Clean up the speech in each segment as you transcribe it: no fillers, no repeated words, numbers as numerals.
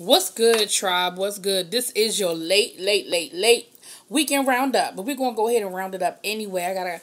What's good, tribe? What's good? This is your late weekend roundup. But we're going to go ahead and round it up anyway. I got to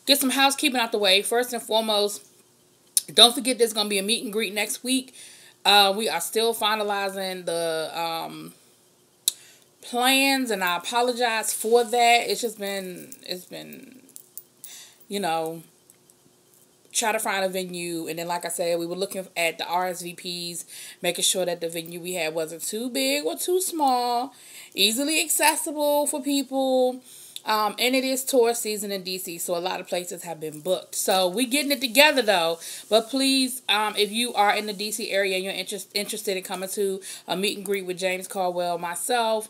get some housekeeping out the way. First and foremost, don't forget there's going to be a meet and greet next week. We are still finalizing the plans, and I apologize for that. It's been, you know, try to find a venue, and then like I said, we were looking at the RSVPs, making sure that the venue we had wasn't too big or too small, easily accessible for people, and it is tourist season in DC, so a lot of places have been booked. So we getting it together though. But please, if you are in the DC area and you're interested in coming to a meet and greet with James Caldwell, myself,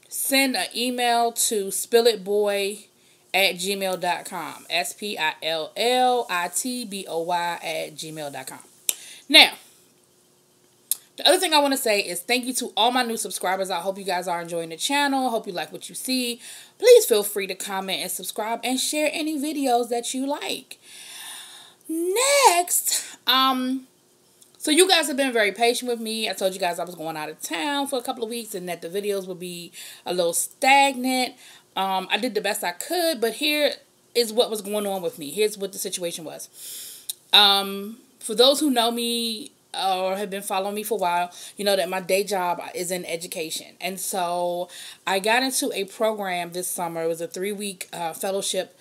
send an email to spillitboy@gmail.com. spillitboy@gmail.com. Now, the other thing I want to say is thank you to all my new subscribers. I hope you guys are enjoying the channel. I hope you like what you see. Please feel free to comment and subscribe and share any videos that you like. Next, so you guys have been very patient with me. I told you guys I was going out of town for a couple of weeks and that the videos would be a little stagnant. I did the best I could, but here is what was going on with me. Here's what the situation was. For those who know me or have been following me for a while, you know that my day job is in education. And so I got into a program this summer. It was a 3-week fellowship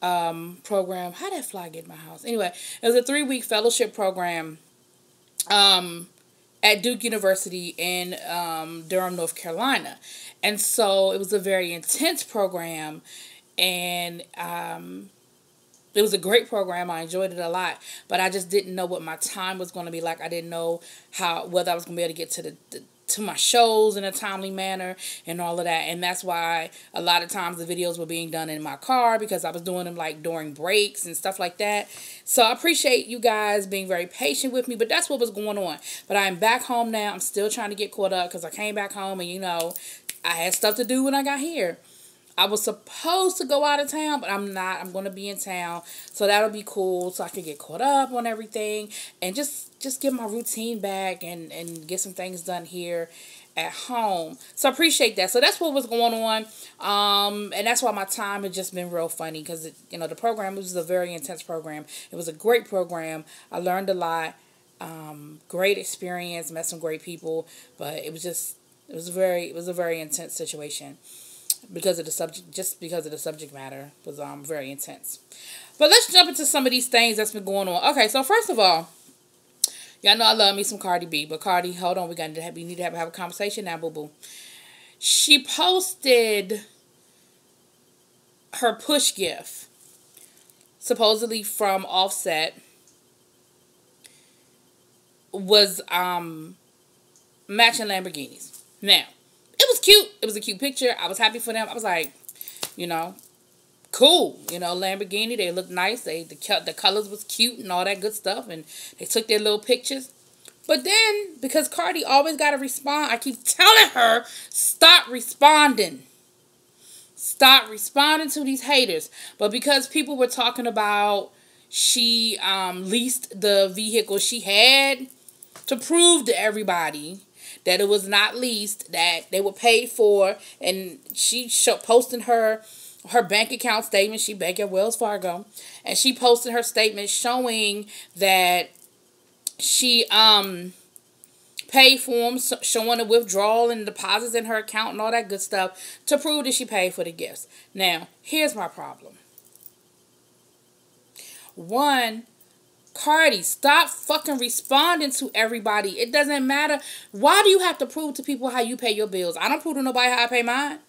program. How did that fly get in my house? Anyway, it was a 3-week fellowship program at Duke University in Durham, North Carolina. And so it was a very intense program, and it was a great program. I enjoyed it a lot, but I just didn't know what my time was going to be like. I didn't know whether I was going to be able to get to my shows in a timely manner and all of that. And that's why a lot of times the videos were being done in my car, because I was doing them like during breaks and stuff like that. So I appreciate you guys being very patient with me, but that's what was going on. But I'm back home now. I'm still trying to get caught up because I came back home and, you know, I had stuff to do when I got here. I was supposed to go out of town, but I'm not. I'm going to be in town, so that'll be cool, so I can get caught up on everything and just get my routine back and get some things done here at home. So I appreciate that. So that's what was going on, and that's why my time has just been real funny, because, you know, the program was a very intense program. It was a great program. I learned a lot. Great experience, met some great people, but it was a very intense situation. Because of the subject matter was very intense. But let's jump into some of these things that's been going on. Okay, so first of all, y'all know I love me some Cardi B, but Cardi, hold on, we need to have a conversation now, boo boo. She posted her push gift, supposedly from Offset, was matching Lamborghinis. Now, it was cute. It was a cute picture. I was happy for them. I was like, you know, cool. You know, Lamborghini, they looked nice. The colors was cute and all that good stuff. And they took their little pictures. But then, because Cardi always got to respond, I keep telling her, stop responding. Stop responding to these haters. But because people were talking about she leased the vehicle she had to prove to everybody that it was not leased, that they were paid for, and she posted her bank account statement. She banked at Wells Fargo, and she posted her statement showing that she paid for them, showing the withdrawal and deposits in her account and all that good stuff to prove that she paid for the gifts. Now, here's my problem. One, Cardi, stop fucking responding to everybody. It doesn't matter. Why do you have to prove to people how you pay your bills? I don't prove to nobody how I pay mine.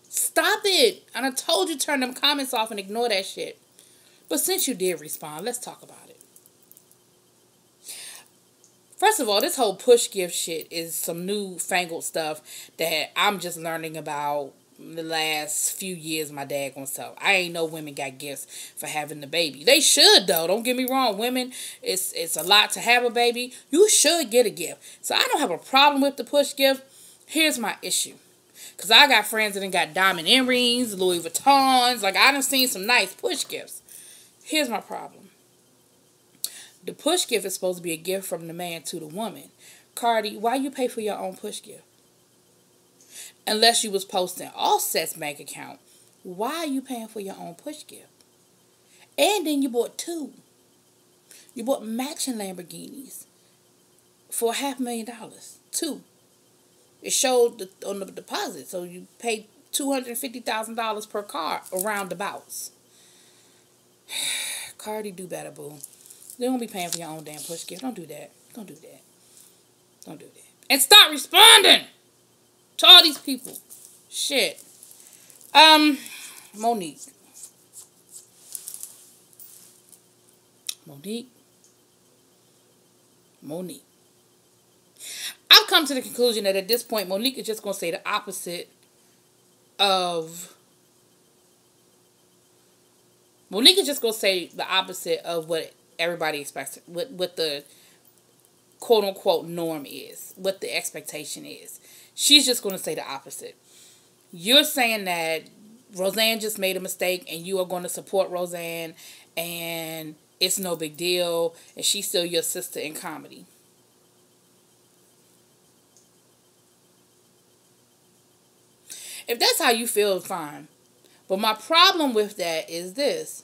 Stop it. I done told you turn them comments off and ignore that shit. But since you did respond, let's talk about it. First of all, this whole push gift shit is some newfangled stuff that I'm just learning about the last few years. My dad gonna tell. I ain't know women got gifts for having the baby. They should though. Don't get me wrong. Women, it's a lot to have a baby. You should get a gift. So I don't have a problem with the push gift. Here's my issue. Because I got friends that done got diamond earrings, Louis Vuittons. Like, I done seen some nice push gifts. Here's my problem. The push gift is supposed to be a gift from the man to the woman. Cardi, why you pay for your own push gift? Unless you was posting Offset's bank account, why are you paying for your own push gift? And then you bought two. You bought matching Lamborghinis for $500,000. Two. It showed on the deposit, so you paid $250,000 per car around the bouts. Cardi, do better, boo. They don't be paying for your own damn push gift. Don't do that. Don't do that. Don't do that. And stop responding to all these people. Shit. Monique. Monique. I've come to the conclusion that at this point, Monique is just going to say the opposite of... Monique is just going to say the opposite of what everybody expects, what the quote-unquote norm is, what the expectation is. She's just going to say the opposite. You're saying that Rosanne just made a mistake and you are going to support Rosanne and it's no big deal and she's still your sister in comedy. If that's how you feel, fine. But my problem with that is this.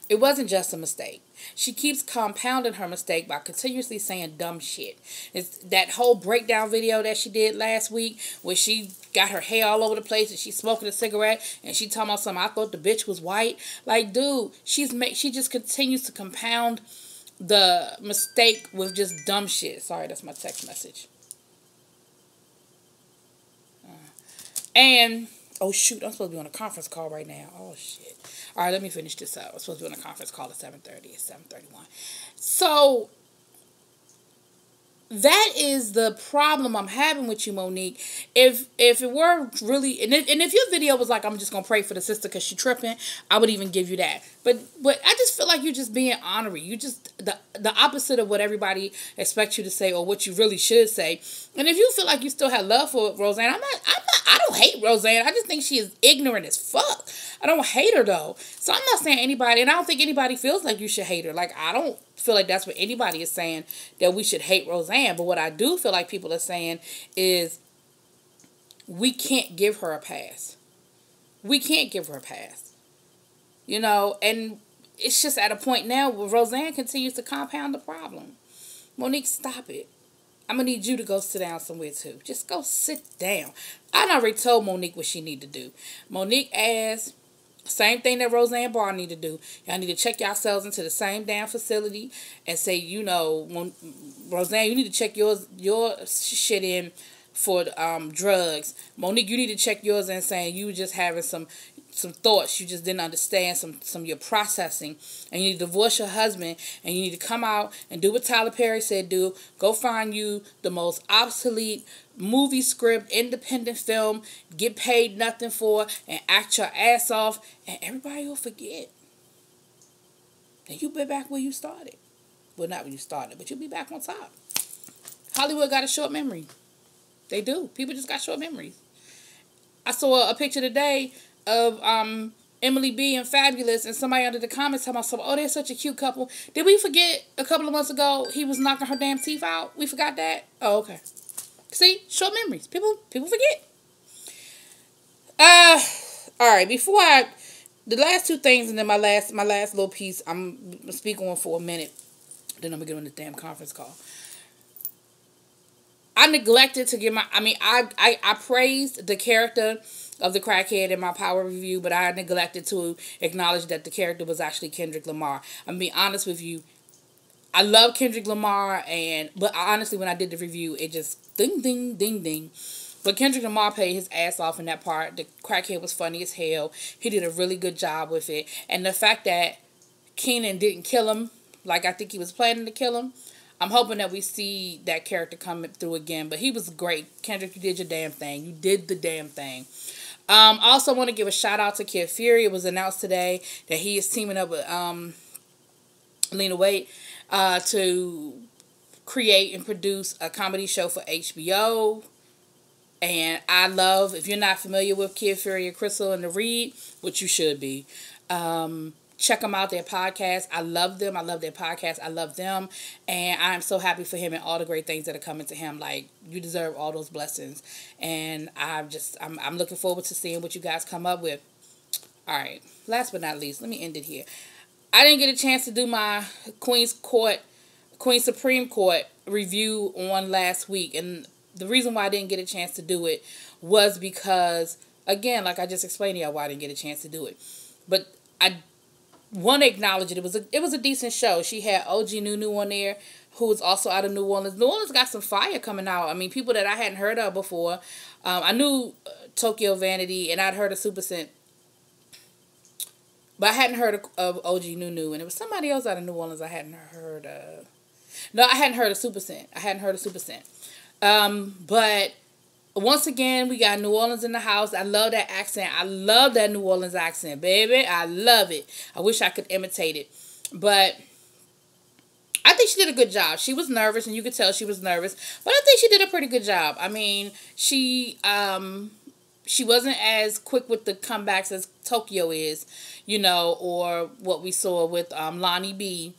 It wasn't just a mistake. She keeps compounding her mistake by continuously saying dumb shit. It's that whole breakdown video that she did last week where she got her hair all over the place and she's smoking a cigarette and she talking about something, I thought the bitch was white. Like, dude, she just continues to compound the mistake with just dumb shit. Sorry, that's my text message. And, oh shoot, I'm supposed to be on a conference call right now. Oh shit. All right, let me finish this up. I'm supposed to be on a conference call at 7:30. It's 7:31. So, that is the problem I'm having with you, Monique. If it were really, and if your video was like, I'm just going to pray for the sister because she tripping, I would even give you that. But I just feel like you're just being honorary. You just, the opposite of what everybody expects you to say or what you really should say. And if you feel like you still have love for Rosanne, I don't hate Rosanne. I just think she is ignorant as fuck. I don't hate her though. So I'm not saying anybody, and I don't think anybody feels like you should hate her. Like, I don't feel like that's what anybody is saying, that we should hate Rosanne. But what I do feel like people are saying is we can't give her a pass. We can't give her a pass. You know, and it's just at a point now where Rosanne continues to compound the problem. Monique, stop it. I'm going to need you to go sit down somewhere too. Just go sit down. I already told Monique what she need to do. Monique asked, same thing that Roseanne Barr need to do. Y'all need to check yourselves into the same damn facility and say, you know, Rosanne, you need to check your shit in for drugs. Monique, you need to check yours in saying you were just having some thoughts you just didn't understand, some of your processing, and you need to divorce your husband, and you need to come out and do what Tyler Perry said do. Go find you the most obsolete movie script, independent film, get paid nothing for, and act your ass off, and everybody will forget. And you'll be back where you started. Well, not when you started, but you'll be back on top. Hollywood got a short memory. They do. People just got short memories. I saw a picture today of Emily B and Fabulous, and somebody under the comments talking about, oh, they're such a cute couple. Did we forget a couple of months ago he was knocking her damn teeth out? We forgot that? Oh, okay. See? Short memories. People forget. Alright, the last two things and then my last little piece, I'm going to speak on for a minute. Then I'm going to get on this damn conference call. I neglected to give I praised the character of the crackhead in my power review, but I neglected to acknowledge that the character was actually Kendrick Lamar. I'm being honest with you. I love Kendrick Lamar, but honestly, when I did the review, it just ding, ding, ding, ding. But Kendrick Lamar paid his ass off in that part. The crackhead was funny as hell. He did a really good job with it. And the fact that Keenan didn't kill him, like I think he was planning to kill him, I'm hoping that we see that character come through again. But he was great. Kendrick, you did your damn thing. You did the damn thing. Also want to give a shout out to Kid Fury. It was announced today that he is teaming up with Lena Waithe to create and produce a comedy show for HBO. And I love, if you're not familiar with Kid Fury and Crystal and the Reed, which you should be, check them out, their podcast. I love them. I love their podcast. I love them. And I'm so happy for him and all the great things that are coming to him. Like, you deserve all those blessings. And I'm looking forward to seeing what you guys come up with. All right. Last but not least, let me end it here. I didn't get a chance to do my Queen Supreme Court review on last week. And the reason why I didn't get a chance to do it was because, again, like I just explained to y'all why I didn't get a chance to do it. But I want to acknowledge it. It was a decent show. She had OG Nunu on there, who is also out of New Orleans. New Orleans got some fire coming out. I mean, people that I hadn't heard of before. I knew Tokyo Vanity, and I'd heard of Super Scent. But I hadn't heard of OG Nunu. And it was somebody else out of New Orleans I hadn't heard of. No, I hadn't heard of Super Scent. But once again, we got New Orleans in the house. I love that accent. I love that New Orleans accent, baby. I love it. I wish I could imitate it. But I think she did a good job. She was nervous, and you could tell she was nervous. But I think she did a pretty good job. I mean, she wasn't as quick with the comebacks as Tokyo is, you know, or what we saw with Lonnie B.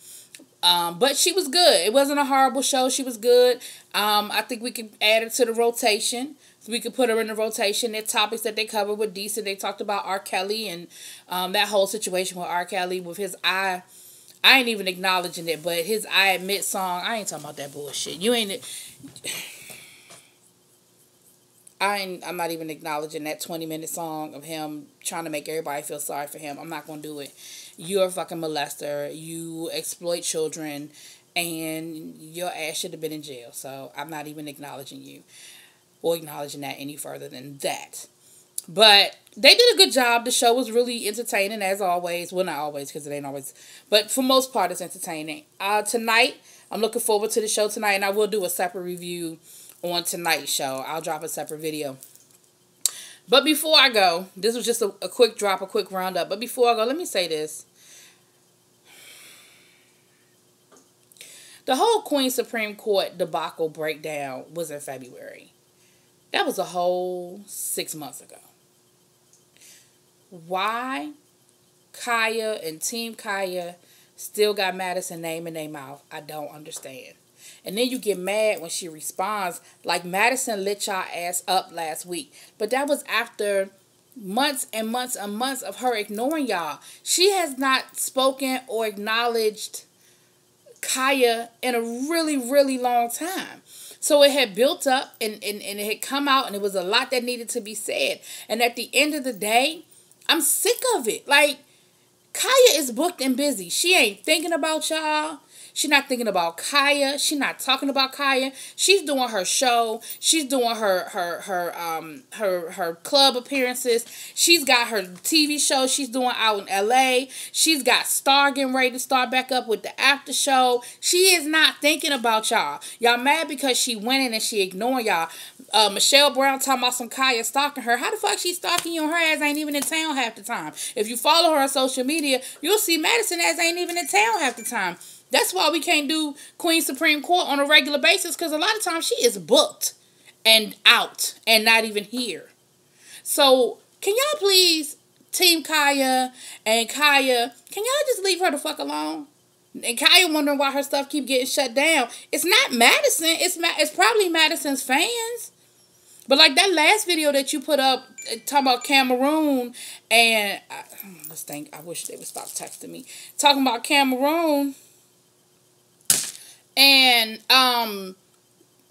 But she was good. It wasn't a horrible show. She was good. I think we could add her to the rotation. So we could put her in the rotation. Their topics that they covered were decent. They talked about R. Kelly and that whole situation with R. Kelly with his I ain't even acknowledging it, but his I Admit song, I ain't talking about that bullshit. I'm not even acknowledging that 20-minute song of him trying to make everybody feel sorry for him. I'm not going to do it. You're a fucking molester. You exploit children, and your ass should have been in jail. So I'm not even acknowledging you or acknowledging that any further than that. But they did a good job. The show was really entertaining, as always. Well, not always, because it ain't always. But for most part, it's entertaining. Tonight, I'm looking forward to the show tonight, and I will do a separate review on tonight's show. I'll drop a separate video. But before I go, this was just a quick drop, a quick roundup. But before I go, let me say this. The whole Queen Supreme Court debacle breakdown was in February. That was a whole 6 months ago. Why Kaya and Team Kaya still got Madison name in their mouth, I don't understand. And then you get mad when she responds like Madison lit y'all ass up last week. But that was after months and months and months of her ignoring y'all. She has not spoken or acknowledged Kaya in a really, really long time. So it had built up and it had come out, and it was a lot that needed to be said. And at the end of the day, I'm sick of it. Like, Kaya is booked and busy. She ain't thinking about y'all. She's not thinking about Kaya. She's not talking about Kaya. She's doing her show. She's doing her club appearances. She's got her TV show she's doing out in LA. She's got Star getting ready to start back up with the after show. She is not thinking about y'all. Y'all mad because she went in and she ignoring y'all. Michelle Brown talking about some Kaya stalking her. How the fuck she stalking you and her ass ain't even in town half the time? If you follow her on social media, you'll see Madison ass ain't even in town half the time. That's why we can't do Queen Supreme Court on a regular basis, because a lot of times she is booked and out and not even here. So can y'all please, Team Kaya and Kaya, can y'all just leave her the fuck alone? And Kaya wondering why her stuff keep getting shut down. It's not Madison. It's probably Madison's fans. But like that last video that you put up talking about Cameroon, and I wish they would stop texting me. Talking about Cameroon. And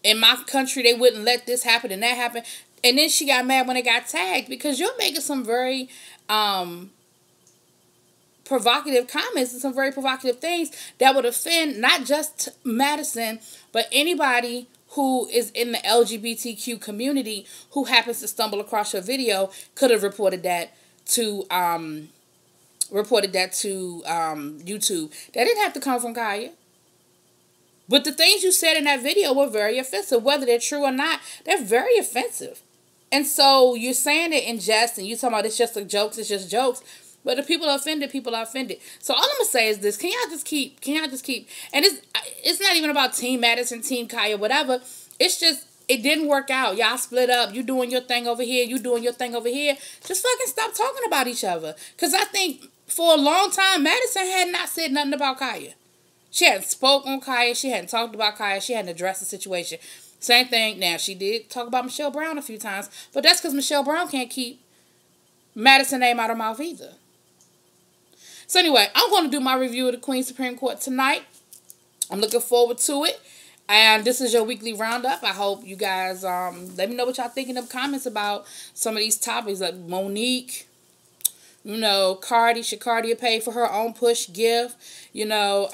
in my country they wouldn't let this happen and that happen. And then she got mad when it got tagged, because you're making some very provocative comments and some very provocative things that would offend not just Madison, but anybody who is in the LGBTQ community who happens to stumble across your video. Could have reported that to YouTube. That didn't have to come from Kaya. But the things you said in that video were very offensive. Whether they're true or not, they're very offensive. And so you're saying it in jest, and you talking about it's just jokes. But the people are offended, people are offended. So all I'm going to say is this. Can y'all just keep, and it's not even about Team Madison, Team Kaya, whatever. It's just, it didn't work out. Y'all split up. You doing your thing over here. You doing your thing over here. Just fucking stop talking about each other. Because I think for a long time, Madison had not said nothing about Kaya. She hadn't spoke on Kaya. She hadn't talked about Kaya. She hadn't addressed the situation. Same thing now. She did talk about Michelle Brown a few times, but that's because Michelle Brown can't keep Madison's name out of her mouth either. So anyway, I'm going to do my review of the Queen Supreme Court tonight. I'm looking forward to it. And this is your weekly roundup. I hope you guys let me know what y'all think in the comments about some of these topics, like Monique. You know, Cardi, should Cardi pay for her own push gift? You know,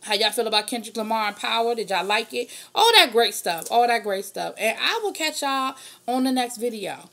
how y'all feel about Kendrick Lamar and Power? Did y'all like it? All that great stuff. All that great stuff. And I will catch y'all on the next video.